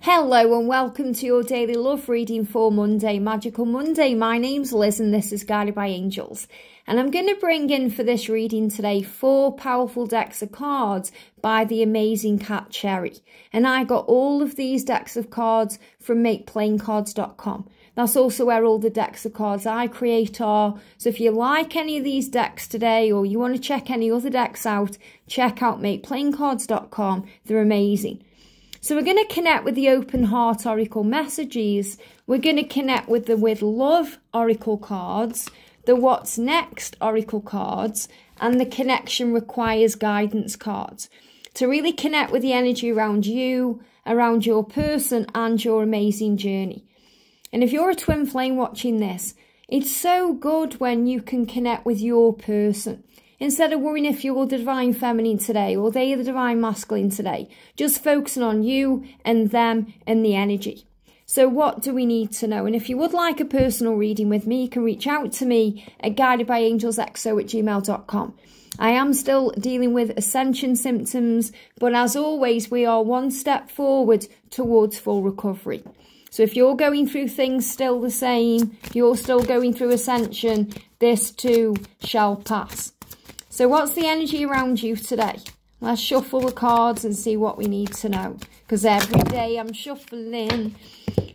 Hello and welcome to your daily love reading for Monday, Magical Monday. My name's Liz and this is Guided by Angels. And I'm going to bring in for this reading today 4 powerful decks of cards by the amazing Cat Cherry. And I got all of these decks of cards from makeplayingcards.com. That's also where all the decks of cards I create are. So if you like any of these decks today or you want to check any other decks out, check out makeplayingcards.com. They're amazing. So we're going to connect with the Open Heart Oracle messages. We're going to connect with the With Love Oracle cards, the What's Next Oracle cards, and the Connection Requires Guidance cards. To really connect with the energy around you, around your person, and your amazing journey. And if you're a twin flame watching this, it's so good when you can connect with your person. Instead of worrying if you're the divine feminine today or they are the divine masculine today, just focusing on you and them and the energy. So what do we need to know? And if you would like a personal reading with me, you can reach out to me at guidedbyangelsxo@gmail.com. I am still dealing with ascension symptoms, but as always, we are one step forward towards full recovery. So if you're going through things still the same, if you're still going through ascension, this too shall pass. So what's the energy around you today? Let's shuffle the cards and see what we need to know. Because every day I'm shuffling.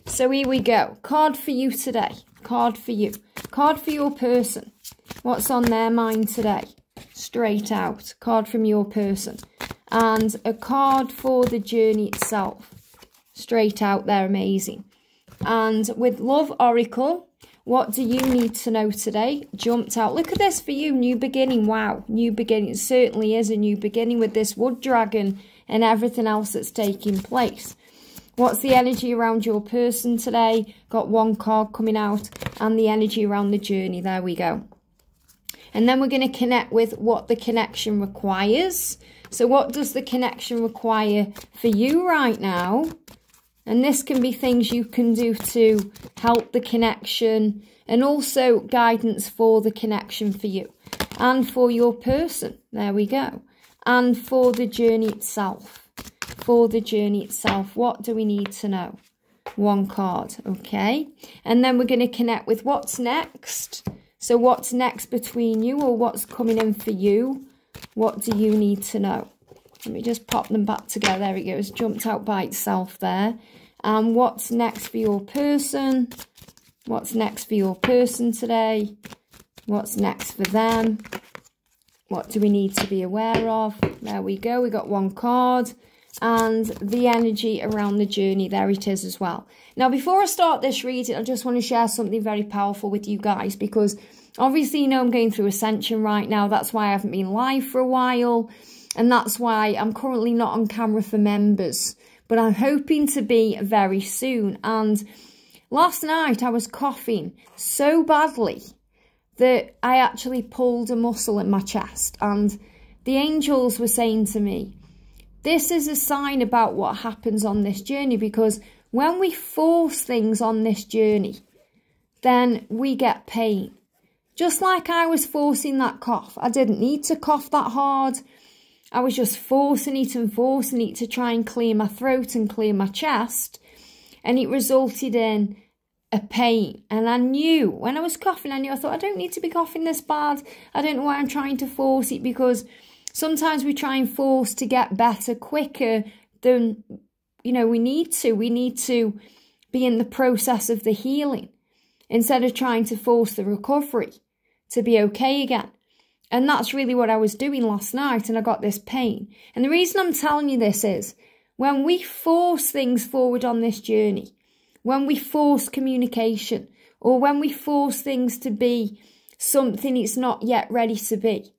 So here we go. Card for you today. Card for you. Card for your person. What's on their mind today? Straight out. Card from your person. And a card for the journey itself. Straight out there. Amazing. And with Love Oracle, what do you need to know today? Jumped out. Look at this for you. New beginning. Wow. New beginning. It certainly is a new beginning with this wood dragon and everything else that's taking place. What's the energy around your person today? Got one card coming out and the energy around the journey. There we go. And then we're going to connect with what the connection requires. So what does the connection require for you right now? And this can be things you can do to help the connection and also guidance for the connection for you and for your person. There we go. And for the journey itself. For the journey itself, what do we need to know? One card, okay? And then we're going to connect with what's next. So what's next between you or what's coming in for you? What do you need to know? Let me just pop them back together. There it goes. Jumped out by itself there. And what's next for your person? What's next for your person today? What's next for them? What do we need to be aware of? There we go. We got one card. And the energy around the journey. There it is as well. Now, before I start this reading, I just want to share something very powerful with you guys. Because obviously, you know I'm going through ascension right now. That's why I haven't been live for a while. And that's why I'm currently not on camera for members. But I'm hoping to be very soon. And last night I was coughing so badly that I actually pulled a muscle in my chest. And the angels were saying to me, this is a sign about what happens on this journey. Because when we force things on this journey, then we get pain. Just like I was forcing that cough. I didn't need to cough that hard. I was just forcing it to try and clear my throat and clear my chest. And it resulted in a pain. And I knew, when I was coughing, I thought, I don't need to be coughing this bad. I don't know why I'm trying to force it. Because sometimes we try and force to get better quicker than, we need to. We need to be in the process of the healing. Instead of trying to force the recovery to be okay again. And that's really what I was doing last night, and I got this pain. And the reason I'm telling you this is, when we force things forward on this journey, when we force communication, or when we force things to be something it's not yet ready to be,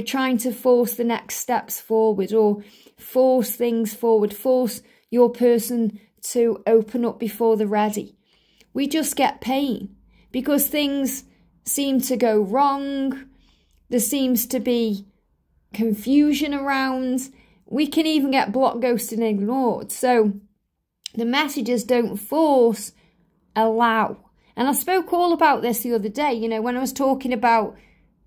trying to force the next steps forward, or force things forward, force your person to open up before they're ready, we just get pain, because things seem to go wrong. There seems to be confusion around. We can even get blocked, ghosted and ignored. So the messages don't force, allow. And I spoke all about this the other day, when I was talking about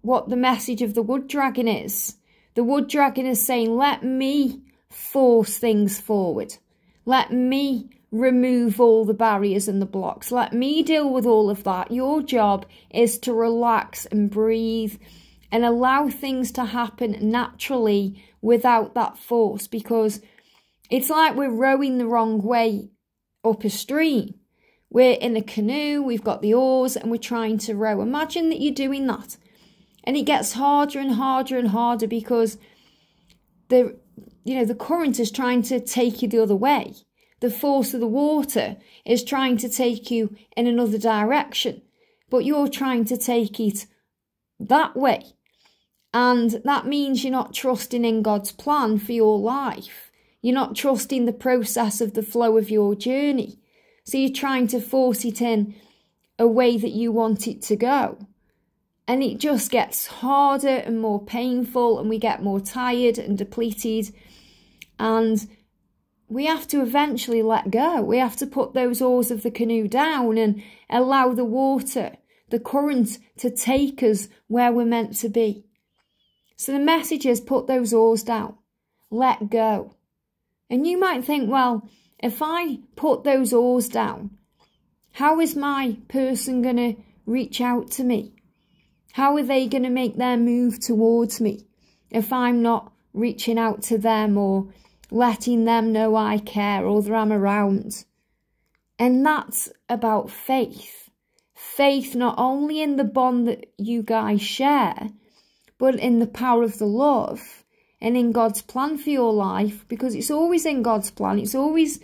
what the message of the wood dragon is. The wood dragon is saying, let me force things forward. Let me remove all the barriers and the blocks. Let me deal with all of that. Your job is to relax and breathe and allow things to happen naturally without that force, because it's like we're rowing the wrong way up a stream. We're in a canoe, we've got the oars, and we're trying to row. Imagine that you're doing that. And it gets harder and harder and harder because the current is trying to take you the other way. The force of the water is trying to take you in another direction, but you're trying to take it that way. And that means you're not trusting in God's plan for your life. You're not trusting the process of the flow of your journey. So you're trying to force it in a way that you want it to go. And it just gets harder and more painful, and we get more tired and depleted. And we have to eventually let go. We have to put those oars of the canoe down and allow the water, the current, to take us where we're meant to be. So the message is, put those oars down. Let go. And you might think, well, if I put those oars down, how is my person going to reach out to me? How are they going to make their move towards me if I'm not reaching out to them or letting them know I care or that I'm around? And that's about faith. Faith not only in the bond that you guys share, but in the power of the love and in God's plan for your life, because it's always in God's plan. It's always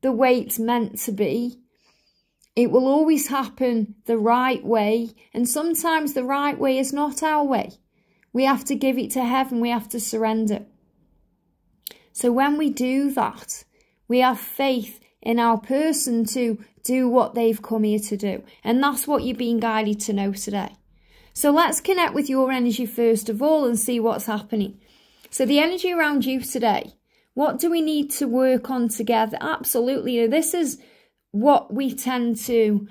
the way it's meant to be. It will always happen the right way, and sometimes the right way is not our way. We have to give it to heaven. We have to surrender. So when we do that, we have faith in our person to do what they've come here to do. And that's what you're being guided to know today. So let's connect with your energy first of all and see what's happening. So the energy around you today, what do we need to work on together? Absolutely. This is what we tend to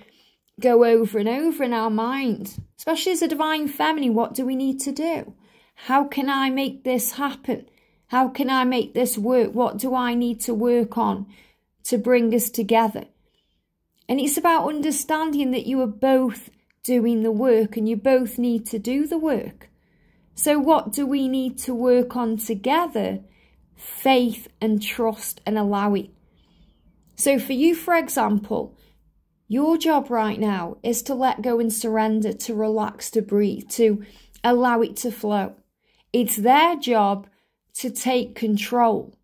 go over and over in our mind, especially as a divine feminine. What do we need to do? How can I make this happen? How can I make this work? What do I need to work on to bring us together? And it's about understanding that you are both doing the work and you both need to do the work. So what do we need to work on together? Faith and trust and allowing. So for you, for example, your job right now is to let go and surrender, to relax, to breathe, to allow it to flow. It's their job to take control,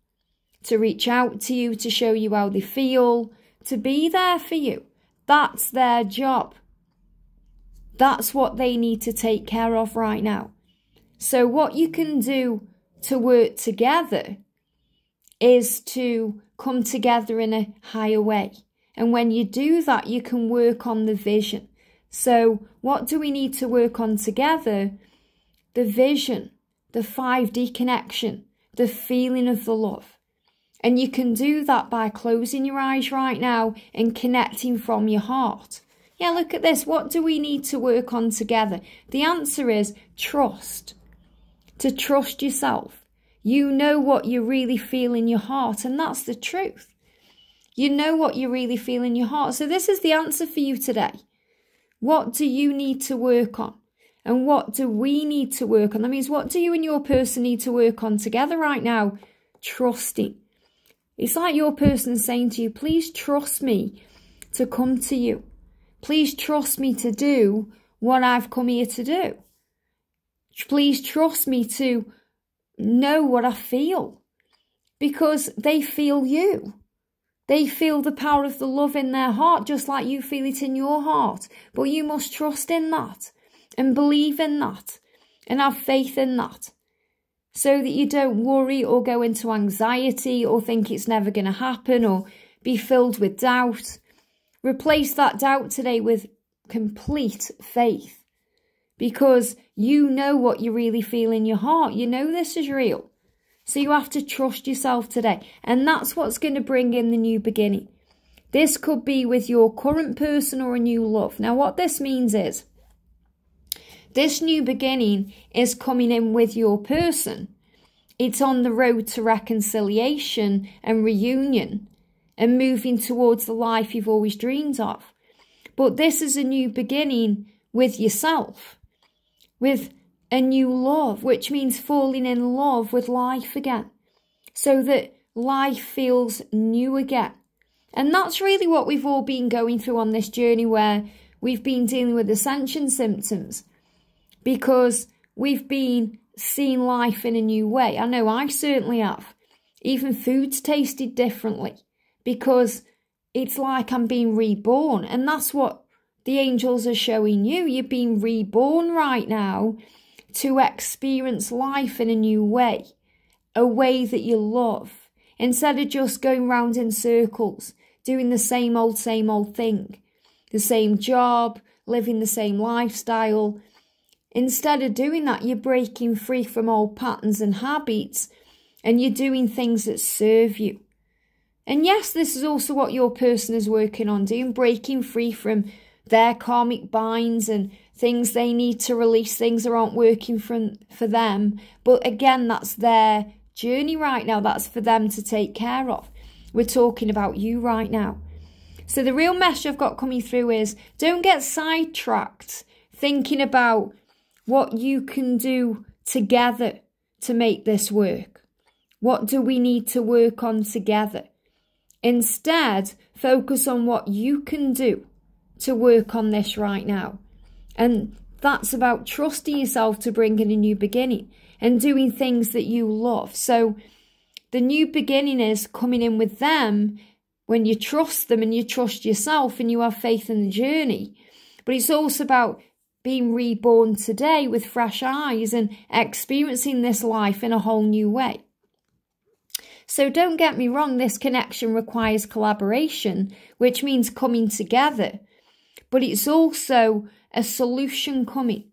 to reach out to you, to show you how they feel, to be there for you. That's their job. That's what they need to take care of right now. So what you can do to work together is to come together in a higher way. And when you do that, you can work on the vision. So what do we need to work on together? The vision, the 5D connection, the feeling of the love. And you can do that by closing your eyes right now and connecting from your heart. Yeah, look at this. What do we need to work on together? The answer is trust. To trust yourself. You know what you really feel in your heart, and that's the truth. You know what you really feel in your heart. So this is the answer for you today. What do you need to work on? And what do we need to work on? That means, what do you and your person need to work on together right now? Trusting. It's like your person saying to you, please trust me to come to you. Please trust me to do what I've come here to do. Please trust me to know what I feel, because they feel you. They feel the power of the love in their heart, just like you feel it in your heart. But you must trust in that and believe in that and have faith in that, so that you don't worry or go into anxiety or think it's never going to happen or be filled with doubt. Replace that doubt today with complete faith, because you know what you really feel in your heart. You know this is real. So you have to trust yourself today. And that's what's going to bring in the new beginning. This could be with your current person or a new love. Now what this means is, this new beginning is coming in with your person. It's on the road to reconciliation and reunion. and moving towards the life you've always dreamed of. But this is a new beginning with yourself, with a new love, which means falling in love with life again, so that life feels new again. And that's really what we've all been going through on this journey, where we've been dealing with ascension symptoms, because we've been seeing life in a new way. I know I certainly have. Even food's tasted differently, because it's like I'm being reborn. And that's what the angels are showing you. You're being reborn right now to experience life in a new way, a way that you love, instead of just going round in circles, doing the same old thing, the same job, living the same lifestyle. Instead of doing that, you're breaking free from old patterns and habits, and you're doing things that serve you. And yes, this is also what your person is working on doing, breaking free from their karmic binds and things they need to release, things that aren't working for them. But again, that's their journey right now. That's for them to take care of. We're talking about you right now. So the real message I've got coming through is, don't get sidetracked thinking about what you can do together to make this work. What do we need to work on together? Instead, focus on what you can do to work on this right now. And that's about trusting yourself to bring in a new beginning and doing things that you love. So the new beginning is coming in with them when you trust them and you trust yourself and you have faith in the journey. But it's also about being reborn today with fresh eyes and experiencing this life in a whole new way. So don't get me wrong, this connection requires collaboration, which means coming together. But it's also a solution coming.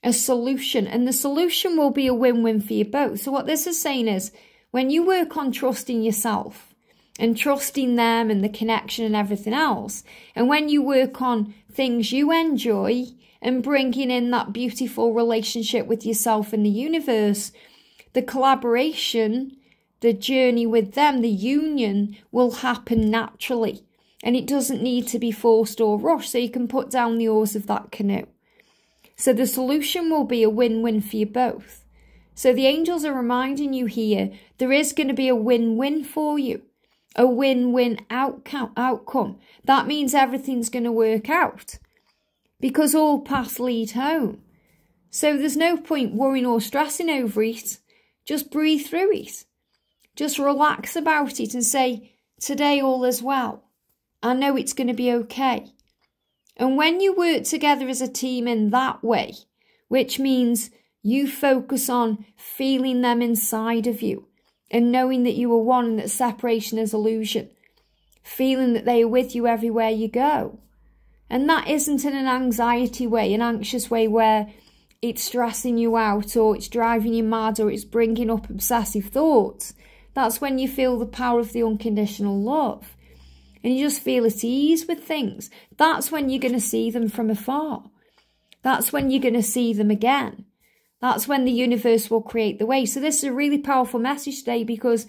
A solution. And the solution will be a win-win for you both. So what this is saying is, when you work on trusting yourself and trusting them and the connection and everything else, and when you work on things you enjoy and bringing in that beautiful relationship with yourself and the universe, the collaboration, the journey with them, the union will happen naturally. And it doesn't need to be forced or rushed, so you can put down the oars of that canoe. So the solution will be a win-win for you both. So the angels are reminding you here, there is going to be a win-win for you. A win-win outcome. That means everything's going to work out, because all paths lead home. So there's no point worrying or stressing over it. Just breathe through it. Just relax about it and say, today all is well. I know it's going to be okay. And when you work together as a team in that way, which means you focus on feeling them inside of you and knowing that you are one and that separation is illusion, feeling that they are with you everywhere you go. And that isn't in an anxiety way, an anxious way where it's stressing you out or it's driving you mad or it's bringing up obsessive thoughts. That's when you feel the power of the unconditional love. And you just feel at ease with things. That's when you're going to see them from afar. That's when you're going to see them again. That's when the universe will create the way. So this is a really powerful message today, because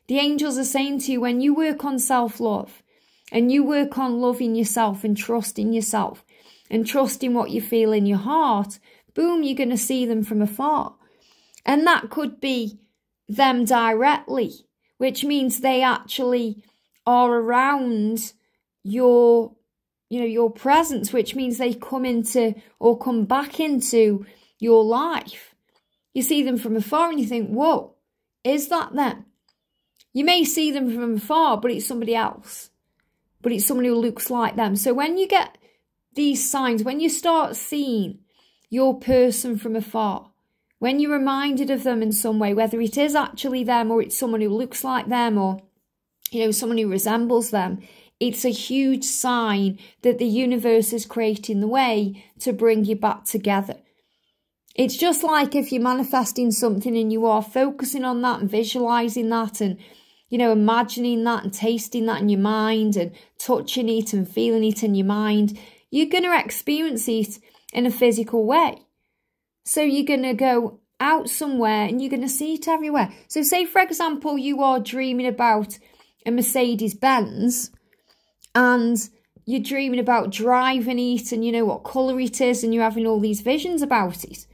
the angels are saying to you, when you work on self-love and you work on loving yourself and trusting what you feel in your heart, boom, you're going to see them from afar. And that could be them directly, which means they actually are around your presence, which means they come into or come back into your life. You see them from afar and you think, whoa, is that them? You may see them from afar, but it's somebody else. But it's someone who looks like them. So when you get these signs, when you start seeing your person from afar, when you're reminded of them in some way, whether it is actually them or it's someone who looks like them or someone who resembles them, it's a huge sign that the universe is creating the way to bring you back together. It's just like if you're manifesting something and you are focusing on that and visualizing that and, imagining that and tasting that in your mind and touching it and feeling it in your mind, you're going to experience it in a physical way. So you're going to go out somewhere and you're going to see it everywhere. So say, for example, you are dreaming about a Mercedes-Benz and you're dreaming about driving it and you know what colour it is and you're having all these visions about it.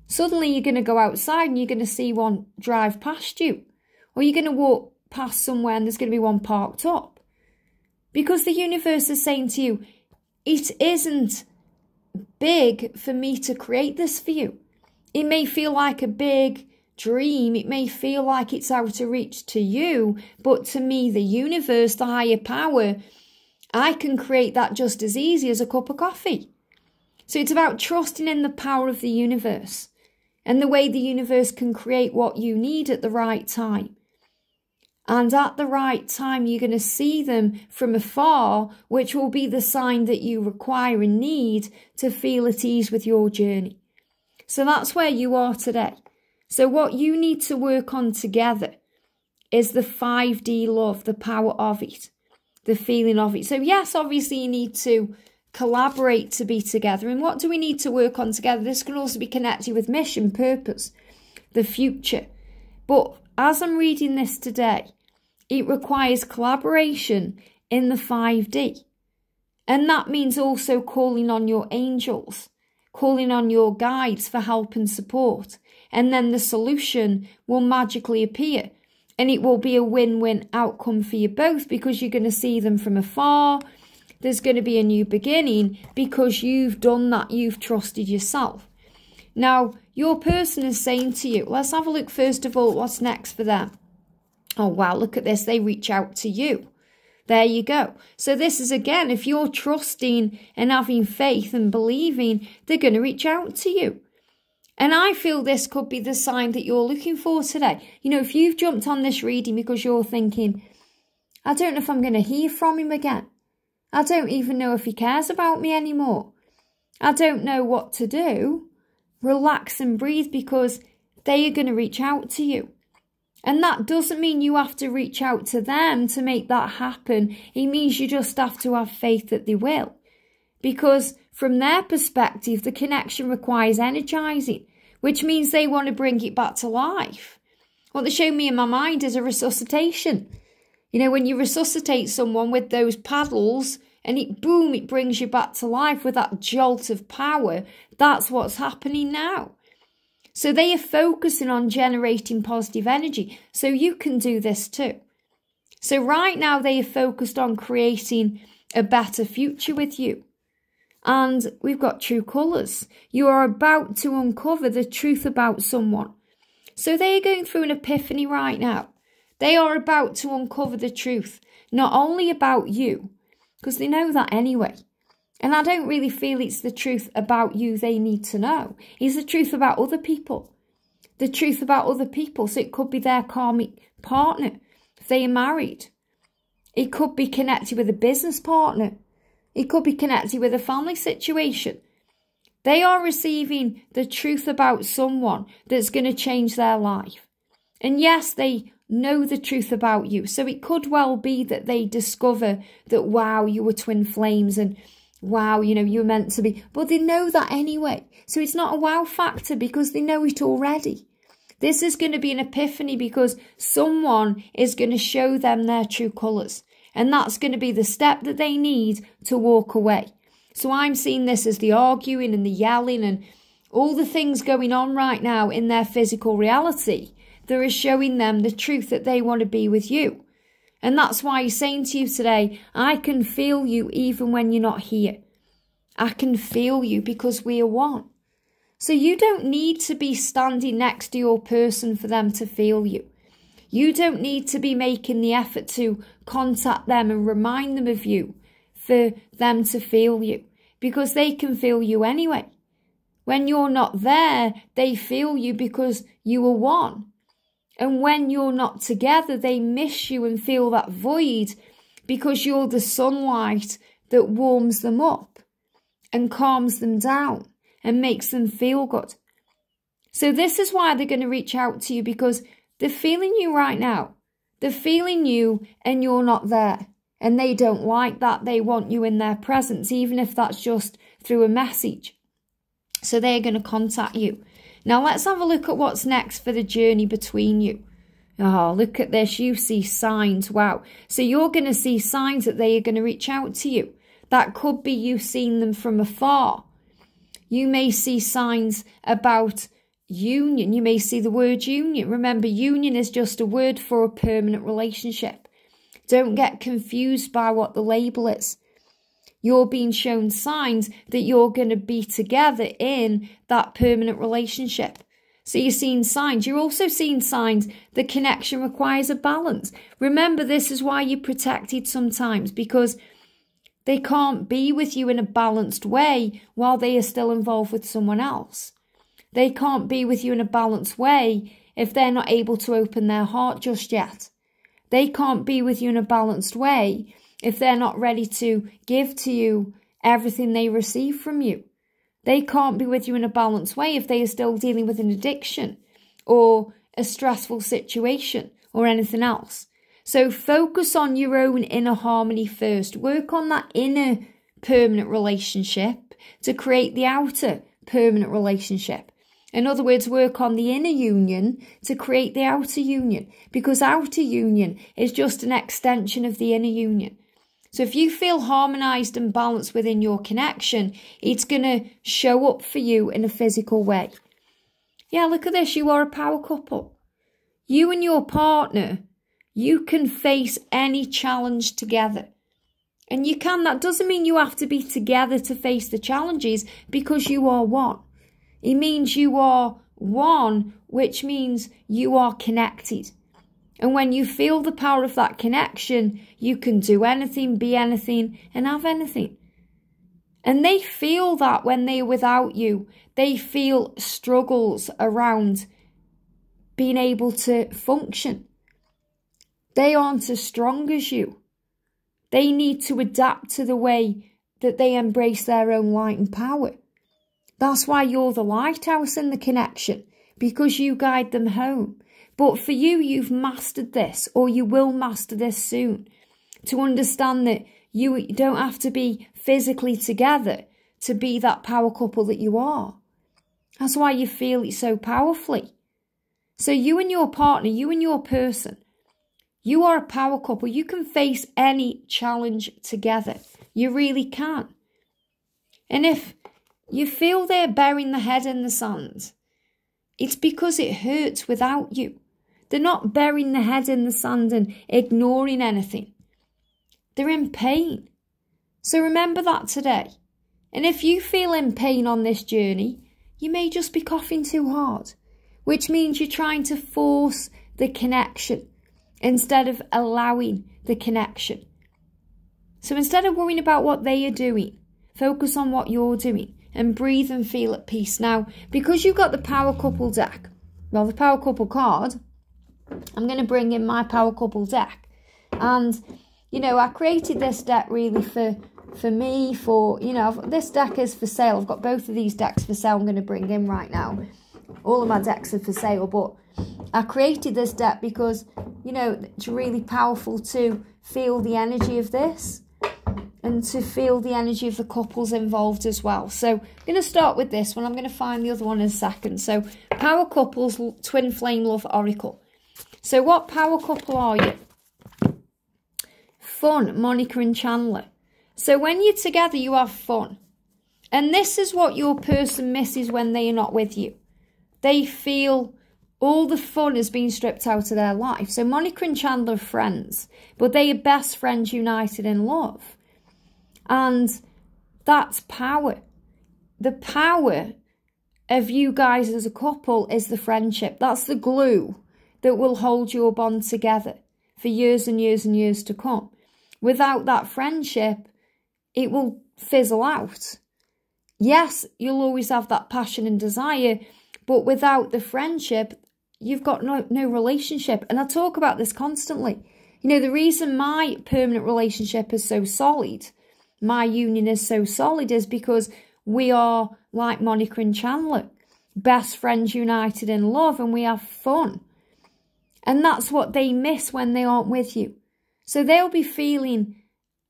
Suddenly you're going to go outside and you're going to see one drive past you. Or you're going to walk past somewhere and there's going to be one parked up. Because the universe is saying to you, it isn't big for me to create this for you. It may feel like a big dream. It may feel like it's out of reach to you. But to me, the universe, the higher power, I can create that just as easy as a cup of coffee. So it's about trusting in the power of the universe and the way the universe can create what you need at the right time. And at the right time, you're going to see them from afar, which will be the sign that you require and need to feel at ease with your journey. So that's where you are today. So what you need to work on together is the 5D love, the power of it, the feeling of it. So yes, obviously you need to collaborate to be together. And what do we need to work on together? This can also be connected with mission, purpose, the future. But as I'm reading this today, it requires collaboration in the 5D. And that means also calling on your angels, calling on your guides for help and support. And then the solution will magically appear. And it will be a win-win outcome for you both because you're going to see them from afar. There's going to be a new beginning because you've done that. You've trusted yourself. Now, your person is saying to you, let's have a look first of all, what's next for them? Oh, wow, look at this. They reach out to you. There you go. So this is, again, if you're trusting and having faith and believing, they're going to reach out to you. And I feel this could be the sign that you're looking for today. You know, if you've jumped on this reading because you're thinking, I don't know if I'm going to hear from him again. I don't even know if he cares about me anymore. I don't know what to do. Relax and breathe because they are going to reach out to you. And that doesn't mean you have to reach out to them to make that happen. It means you just have to have faith that they will. Because from their perspective, the connection requires energizing, which means they want to bring it back to life. What they show me in my mind is a resuscitation. You know, when you resuscitate someone with those paddles and it brings you back to life with that jolt of power. That's what's happening now. So they are focusing on generating positive energy. So you can do this too. So right now they are focused on creating a better future with you. And we've got true colours. You are about to uncover the truth about someone. So they are going through an epiphany right now. They are about to uncover the truth, not only about you, because they know that anyway. And I don't really feel it's the truth about you they need to know. It's the truth about other people. The truth about other people. So it could be their karmic partner if they are married. It could be connected with a business partner. It could be connected with a family situation. They are receiving the truth about someone that's going to change their life. And yes, they know the truth about you. So it could well be that they discover that, wow, you were twin flames and wow, you know, you were meant to be. But they know that anyway. So it's not a wow factor because they know it already. This is going to be an epiphany because someone is going to show them their true colours. And that's going to be the step that they need to walk away. So I'm seeing this as the arguing and the yelling and all the things going on right now in their physical reality that is showing them the truth that they want to be with you. And that's why he's saying to you today, I can feel you even when you're not here. I can feel you because we are one. So you don't need to be standing next to your person for them to feel you. You don't need to be making the effort to contact them and remind them of you for them to feel you, because they can feel you anyway. When you're not there, they feel you because you are one. And when you're not together, they miss you and feel that void because you're the sunlight that warms them up and calms them down and makes them feel good. So this is why they're going to reach out to you, because they're feeling you right now. They're feeling you and you're not there. And they don't like that. They want you in their presence, even if that's just through a message. So they're going to contact you. Now let's have a look at what's next for the journey between you. Oh, look at this. You see signs. Wow. So you're going to see signs that they are going to reach out to you. That could be you seeing them from afar. You may see signs about union. You may see the word union. Remember, union is just a word for a permanent relationship. Don't get confused by what the label is. You're being shown signs that you're going to be together in that permanent relationship. So you're seeing signs. You're also seeing signs the connection requires a balance. Remember, this is why you're protected sometimes, because they can't be with you in a balanced way while they are still involved with someone else. They can't be with you in a balanced way if they're not able to open their heart just yet. They can't be with you in a balanced way if they're not ready to give to you everything they receive from you. They can't be with you in a balanced way if they are still dealing with an addiction or a stressful situation or anything else. So focus on your own inner harmony first. Work on that inner permanent relationship to create the outer permanent relationship. In other words, work on the inner union to create the outer union, because outer union is just an extension of the inner union. So if you feel harmonized and balanced within your connection, it's going to show up for you in a physical way. Yeah, look at this. You are a power couple. You and your partner, you can face any challenge together. And you can. That doesn't mean you have to be together to face the challenges, because you are one. It means you are one, which means you are connected. And when you feel the power of that connection, you can do anything, be anything, and have anything. And they feel that when they're without you. They feel struggles around being able to function. They aren't as strong as you. They need to adapt to the way that they embrace their own light and power. That's why you're the lighthouse in the connection, because you guide them home. But for you, you've mastered this, or you will master this soon, to understand that you don't have to be physically together to be that power couple that you are. That's why you feel it so powerfully. So you and your partner, you and your person, you are a power couple. You can face any challenge together. You really can. And if you feel they're burying the head in the sand, it's because it hurts without you. They're not burying the head in the sand and ignoring anything. They're in pain. So remember that today. And if you feel in pain on this journey, you may just be coughing too hard, which means you're trying to force the connection instead of allowing the connection. So instead of worrying about what they are doing, focus on what you're doing and breathe and feel at peace. Now, because you've got the power couple deck, well, the power couple card, I'm going to bring in my power couple deck. And, you know, I created this deck really for me, this deck is for sale. I've got both of these decks for sale I'm going to bring in right now. All of my decks are for sale, but I created this deck because, you know, it's really powerful to feel the energy of this and to feel the energy of the couples involved as well. So I'm going to start with this one. I'm going to find the other one in a second. So Power Couples Twin Flame Love Oracle. So what power couple are you? Fun, Monica and Chandler. So when you're together, you have fun. And this is what your person misses when they are not with you. They feel all the fun has been stripped out of their life. So Monica and Chandler are friends, but they are best friends united in love. And that's power. The power of you guys as a couple is the friendship. That's the glue that will hold your bond together for years and years and years to come. Without that friendship, it will fizzle out. Yes, you'll always have that passion and desire, but without the friendship, you've got no relationship. And I talk about this constantly. You know, the reason my permanent relationship is so solid, my union is so solid, is because we are like Monica and Chandler, best friends united in love, and we have fun. And that's what they miss when they aren't with you. So they'll be feeling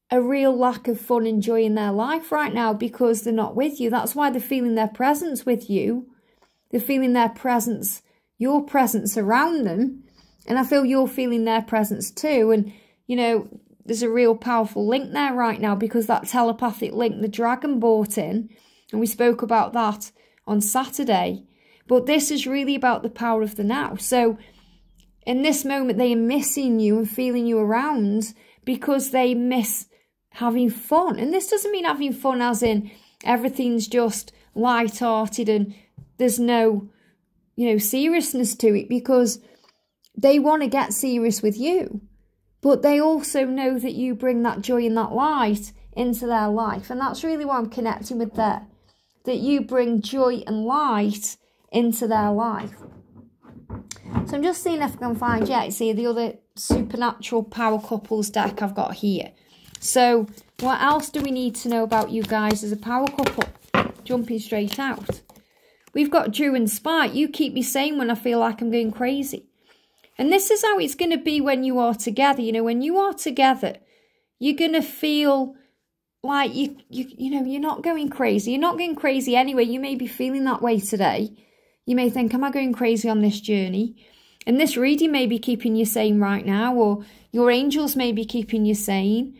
a real lack of fun and joy in their life right now because they're not with you. That's why they're feeling their presence with you. They're feeling their presence, your presence around them. And I feel you're feeling their presence too. And, you know, there's a real powerful link there right now, because that telepathic link the dragon brought in, and we spoke about that on Saturday. But this is really about the power of the now. So in this moment, they are missing you and feeling you around because they miss having fun. And this doesn't mean having fun as in everything's just light-hearted and there's no, you know, seriousness to it, because they want to get serious with you. But they also know that you bring that joy and that light into their life. And that's really what I'm connecting with there. That you bring joy and light into their life. So I'm just seeing if I can find, yeah, see the other supernatural power couples deck I've got here. So what else do we need to know about you guys as a power couple? Jumping straight out. We've got Drew and Spike. You keep me sane when I feel like I'm going crazy. And this is how it's going to be when you are together. You know, when you are together, you're going to feel like you know, you're not going crazy. You're not going crazy anyway. You may be feeling that way today. You may think, am I going crazy on this journey? And this reading may be keeping you sane right now, or your angels may be keeping you sane.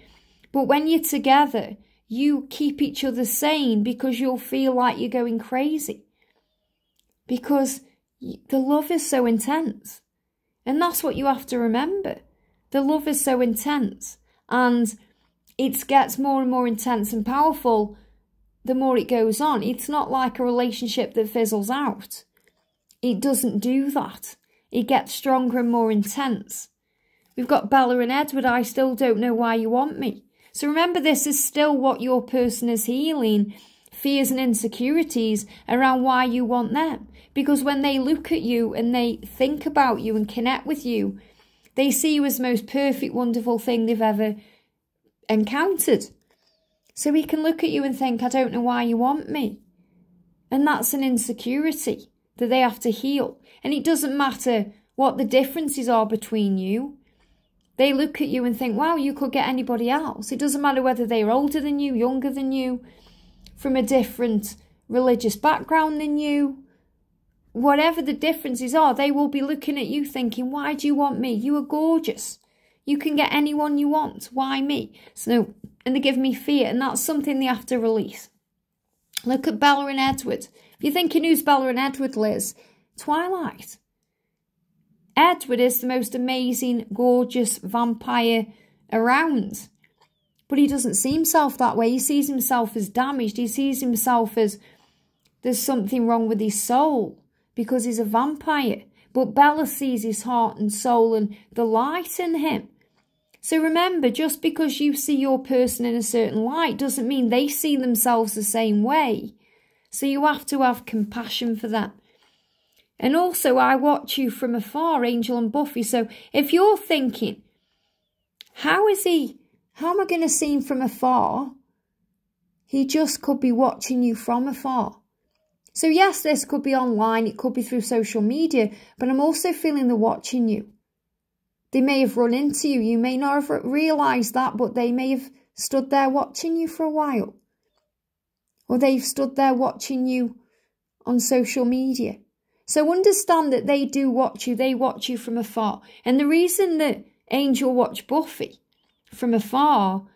But when you're together, you keep each other sane because you'll feel like you're going crazy. Because the love is so intense. And that's what you have to remember. The love is so intense. And it gets more and more intense and powerful the more it goes on. It's not like a relationship that fizzles out. It doesn't do that. It gets stronger and more intense. We've got Bella and Edward. I still don't know why you want me. So remember, this is still what your person is healing. Fears and insecurities around why you want them. Because when they look at you and they think about you and connect with you, they see you as the most perfect, wonderful thing they've ever encountered. So he can look at you and think, I don't know why you want me. And that's an insecurity that they have to heal. And it doesn't matter what the differences are between you. They look at you and think, wow, you could get anybody else. It doesn't matter whether they're older than you, younger than you, from a different religious background than you. Whatever the differences are, they will be looking at you thinking, why do you want me? You are gorgeous. You can get anyone you want. Why me? So, and they give me fear, and that's something they have to release. Look at Bella and Edward. If you're thinking, who's Bella and Edward, Liz? Twilight. Edward is the most amazing, gorgeous vampire around. But he doesn't see himself that way. He sees himself as damaged. He sees himself as there's something wrong with his soul because he's a vampire. But Bella sees his heart and soul and the light in him. So remember, just because you see your person in a certain light doesn't mean they see themselves the same way. So you have to have compassion for them. And also, I watch you from afar, Angel and Buffy. So if you're thinking, how am I going to see him from afar? He just could be watching you from afar. So yes, this could be online, it could be through social media, but I'm also feeling they're watching you. They may have run into you. You may not have realised that, but they may have stood there watching you for a while. Or they've stood there watching you on social media. So understand that they do watch you. They watch you from afar. And the reason that Angel watched Buffy from afar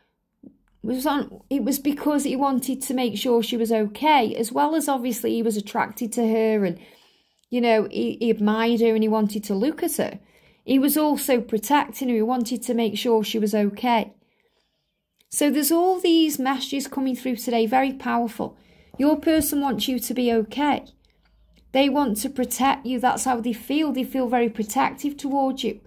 was because he wanted to make sure she was okay, as well as obviously he was attracted to her and, you know, he admired her and he wanted to look at her. He was also protecting her. He wanted to make sure she was okay. So there's all these messages coming through today, very powerful. Your person wants you to be okay. They want to protect you. That's how they feel. They feel very protective towards you.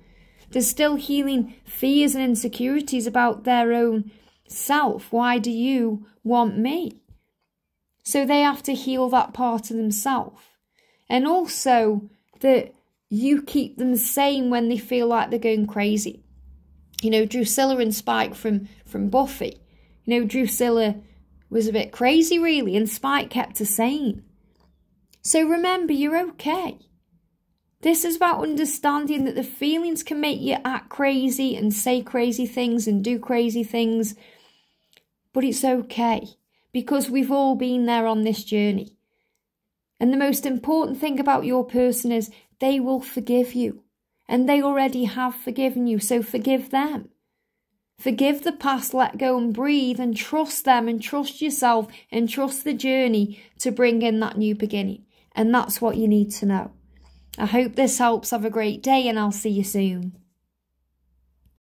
They're still healing fears and insecurities about their own self. Why do you want me? So they have to heal that part of themselves. And also that you keep them sane when they feel like they're going crazy. You know, Drusilla and Spike from Buffy. You know, Drusilla was a bit crazy really, and Spike kept her sane. So remember, you're okay. This is about understanding that the feelings can make you act crazy and say crazy things and do crazy things. But it's okay, because we've all been there on this journey. And the most important thing about your person is they will forgive you. And they already have forgiven you, so forgive them. Forgive the past, let go and breathe, and trust them and trust yourself and trust the journey to bring in that new beginning. And that's what you need to know. I hope this helps. Have a great day and I'll see you soon.